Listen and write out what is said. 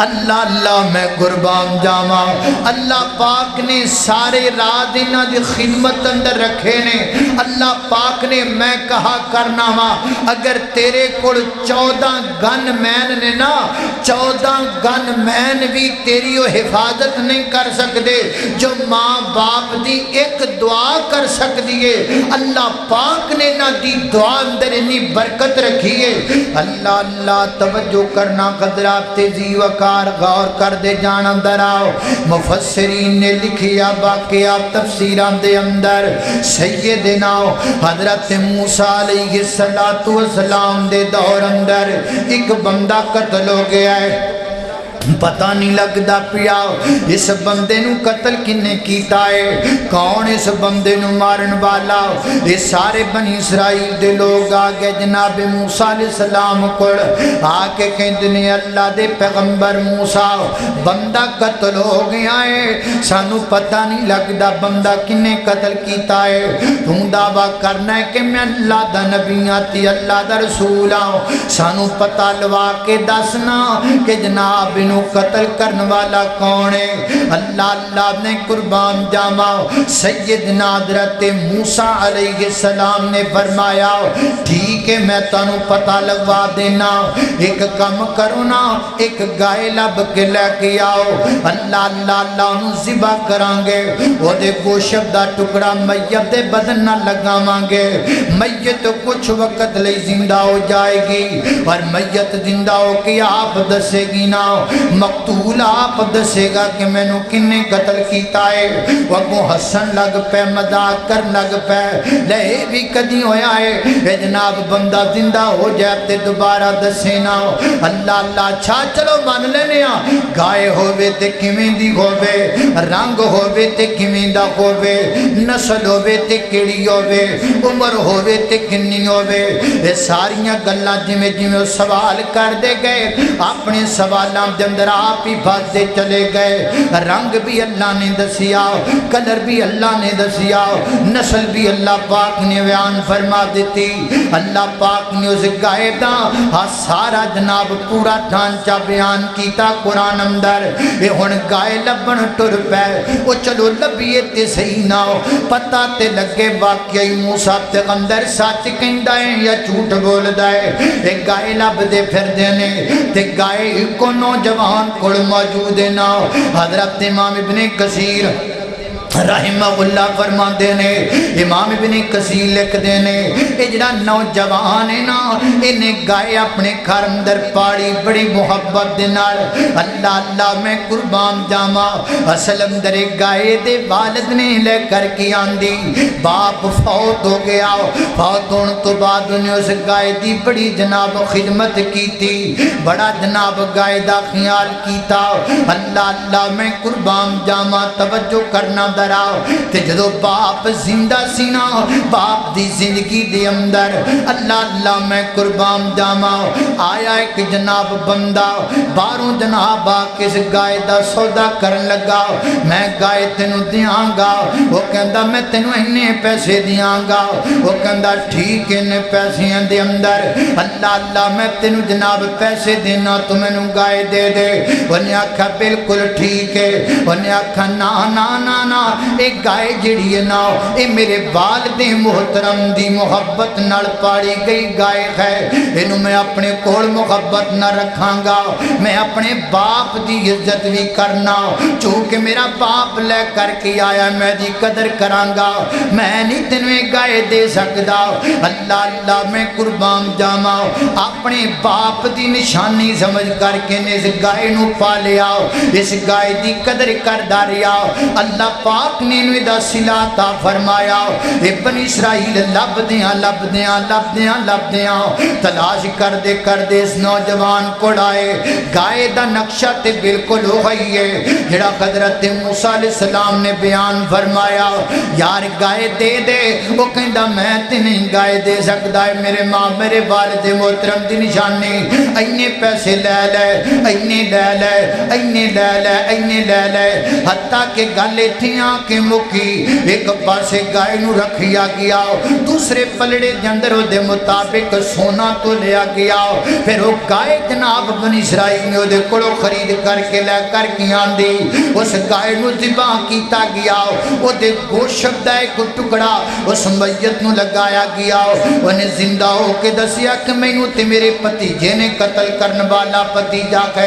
اللہ اللہ میں قربان جاواں۔ اللہ پاک نے سارے راز انہاں دی خدمت اندر رکھے نے۔ اللہ پاک نے میں کہا کرنا وا اگر تیرے کول 14 گن مین نے نا 14 گن مین بھی تیری وہ حفاظت نہیں کر سکتے جو ماں باپ دی ایک دعا کر سکتی ہے۔ اللہ پاک نے نہ دی دعا اندر اتنی برکت رکھی ہے۔ اللہ اللہ توجہ کرنا قدرات تیزی وقار غور کر دے جان اندر آؤ۔ مفسرین نے لکھیا واقعہ تفسیران دے اندر سیدنا حضرت موسیٰ علیہ السلام دے دور اندر ایک بندہ قتل ہو گیا ہے۔ پتہ نہیں لگدا پیا اس بندے نو قتل کنے کیتا ہے، کون اس بندے نو مارن والا۔ یہ سارے بنی اسرائیل دے لوگ آگے جناب موسیٰ علیہ السلام کو آکے کہندے نے اللہ دے پیغمبر موسیٰ بندہ قتل ہو گیا ہے، سانو پتہ نہیں لگدا بندہ کنے قتل کیتا ہے۔ تو دعویٰ کرنا ہے کہ میں اللہ دا نبی آتی اللہ دا رسول آؤں، سانو پتہ لوا کے دسنا کہ جناب انہوں قتل کرنے والا کون ہے۔ اللہ اللہ نے قربان جاواں سیدنا حضرت موسیٰ علیہ السلام نے فرمایا ٹھیک ہے میں تانوں پتہ لگوا دینا، ایک کم کرو نا ایک گائے لب کے لے کے آؤ، اللہ اللہ اللہ انہوں ذبح کران گے، وہ دے گوشت دا ٹکڑا میت دے بدن نہ لگاواں گے، میت کچھ وقت لئی زندہ ہو جائے گی اور میت زندہ ہو کے آپ دسے گی نا، مقتول آپ دسے گا کہ میں نو کنے قتل کیتا ہے۔ وہ حسن لگ پہ مذاق کر لگ پہ لے بھی کدی ہویا ہے اے جناب بندہ زندہ ہو جائے تے دوبارہ دسے نا۔ اللہ اللہ اچھا چلو مان لینے گائے ہووے تے کیویں دی ہووے، رنگ ہووے تے کیویں دا ہووے، نسل ہووے تے کیڑی ہووے، عمر ہووے تے کنی ہووے، اے ساریاں گلاں جویں جویں سوال کر دے گئے اپنے سوالاں دے اندر آپ ہی بھاگتے چلے گئے۔ رنگ بھی اللہ نے دسیا، کلر بھی اللہ نے دسیا، نسل بھی اللہ پاک نے بیان فرما دیتی۔ اللہ پاک نے اس گائے دا سارا جناب پورا ڈھانچہ بیان کیتا قرآن اندر۔ یہ ہن گائے لبن ٹر پے وہ چلو لبیے تے صحیح نہ ہو پتہ تے لگے واقعی موسیٰ پیغمبر سچ کہندا ہے یا جھوٹ بولدا ہے۔ ایک گائے لب دے پھر دینے تے گائے کو نوجوان کڑ موجود ہے نا۔ حضرت امام ابن کثیر رحمہ اللہ فرما دینے، امام ابن کثیر لکھ دینے اجڑا نوجوان ہے نا انہیں گائے اپنے گھر اندر پاڑی بڑی محبت دینار۔ اللہ اللہ میں قربان جاواں اصل اندر گائے دے والد نے لے کر کی آندی، باپ فوت ہو گیا، فوت ہونے تو بعد انہیں اس گائے دی بڑی جناب خدمت کی تھی، بڑا جناب گائے دا خیال کیتا۔ اللہ اللہ میں قربان جاواں توجہ کرنا دراؤ تے جدو باپ زندہ سینا باپ دی زندگی دے اندر اللہ اللہ میں قربان جاواں آیا ایک جناب بندہ باروں جناب کس گائے دا سودا کرن لگا، میں گائے تینوں دیاں گا، وہ کہندا میں تینوں انہیں پیسے دیاں گا، وہ کہندا ٹھیک انہیں پیسے دے اندر اللہ اللہ میں تینوں جناب پیسے دینا تو میں نوں گائے دے دے۔ انہیں آکھا بالکل ٹھیک ہے، انہیں آکھا نا نا نا نا ایک گائے جڑی ہے نا اے میرے والد محترم دی محبت نال پاڑی گئی گائے ہے، انہوں میں اپنے کول محبت نہ رکھاں گا، میں اپنے باپ دی عزت بھی کرنا، چونکہ میرا باپ لے کر کے آیا میں دی قدر کرانگا، میں نہیں تنویں گائے دے سکدا۔ اللہ اللہ میں قربان جاواں اپنے باپ دی نشانی سمجھ کر کے اس گائے نو پالیا، اس گائے دی قدر کردا رہیا۔ اللہ پاک نے انہوں دا صلہ عطا فرمایا، ابن اسرائیل لب دیاں لب دیاں لب دیاں لب دیاں تلاش کر دے اس نوجوان کو آئے، گائے دا نقشہ تے بالکل ہو گئی ہے جڑا حضرت موسیٰ علیہ السلام نے بیان فرمایا، یار گائے دے دے، وہ کہندا میں تے نہیں گائے دے سکتا ہے، میرے ماں میرے والد محترم دی نشانی اینے پیسے لے لے اینے لے لے اینے لے لے اینے لے لے، حتیٰ کہ گل اتھیاں آ کے مکی ایک پاسے گائے نو رکھیا گیا دوسرے پلڑے جندر دے مطابق سونا تو لیا گیا پھر وہ گائے جناب بنی اسرائیل نے دے کڑو خرید کر کے لے کر کی آندی اس گائے نو ذبح کیتا گیا وہ دے گوشت دا ایک ٹکڑا اس میت نو لگایا گیا انہیں زندہ ہو کے دسیا کہ میں نو تے میرے پتیجے نے قتل کرن والا پتیجا ہے